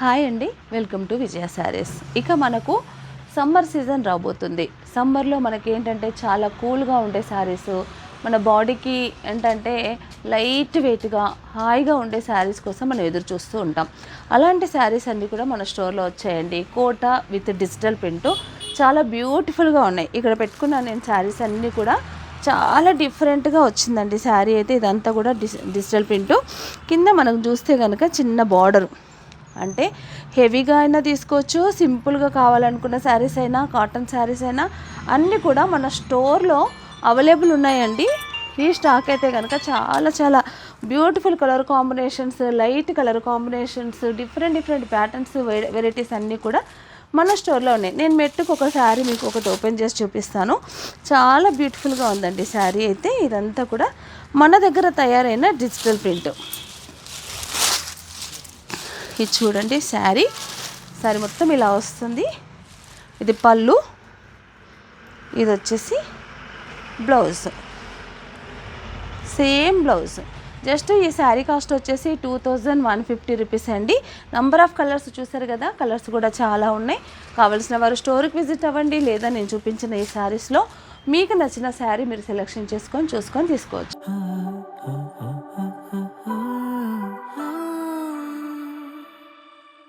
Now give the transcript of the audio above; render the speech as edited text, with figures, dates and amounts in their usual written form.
Hi అండి, welcome to విజయ శారీస్. ఇక మనకు సమ్మర్ సీజన్ రాబోతుంది. సమ్మర్లో మనకి ఏంటంటే చాలా కూల్గా ఉండే శారీస్, మన బాడీకి ఏంటంటే లైట్ వెయిట్గా హాయిగా ఉండే శారీస్ కోసం మనం ఎదురు చూస్తూ ఉంటాం. అలాంటి శారీస్ అన్నీ కూడా మన స్టోర్లో వచ్చాయండి. కోట విత్ డిజిటల్ ప్రింట్ చాలా బ్యూటిఫుల్గా ఉన్నాయి. ఇక్కడ పెట్టుకున్న నేను శారీస్ అన్నీ కూడా చాలా డిఫరెంట్గా వచ్చిందండి. శారీ అయితే ఇదంతా కూడా డిజిటల్ ప్రింట్. కింద మనం చూస్తే కనుక చిన్న బార్డర్, అంటే హెవీగా అయినా తీసుకోవచ్చు, సింపుల్గా కావాలనుకున్న శారీస్ అయినా, కాటన్ శారీస్ అయినా అన్నీ కూడా మన స్టోర్లో అవైలబుల్ ఉన్నాయండి. ఈ స్టాక్ అయితే కనుక చాలా చాలా beautiful colour combinations, light colour combinations, different patterns, varieties అన్నీ కూడా మన స్టోర్లో ఉన్నాయి. నేను మెట్టుకు ఒక శారీ మీకు ఒకటి ఓపెన్ చేసి చూపిస్తాను. చాలా బ్యూటిఫుల్గా ఉందండి శారీ అయితే. ఇదంతా కూడా మన దగ్గర తయారైన డిజిటల్ ప్రింట్. ఇది చూడండి, శారీ మొత్తం ఇలా వస్తుంది. ఇది పళ్ళు, ఇది వచ్చేసి బ్లౌజ్, సేమ్ బ్లౌజ్. జస్ట్ ఈ శారీ కాస్ట్ వచ్చేసి 2150 రూపీస్ అండి. నంబర్ ఆఫ్ కలర్స్ చూసారు కదా, కలర్స్ కూడా చాలా ఉన్నాయి. కావాల్సిన వారు స్టోర్కి విజిట్ అవ్వండి, లేదా నేను చూపించిన ఈ శారీస్లో మీకు నచ్చిన శారీ మీరు సెలెక్షన్ చేసుకొని చూసుకొని తీసుకోవచ్చు.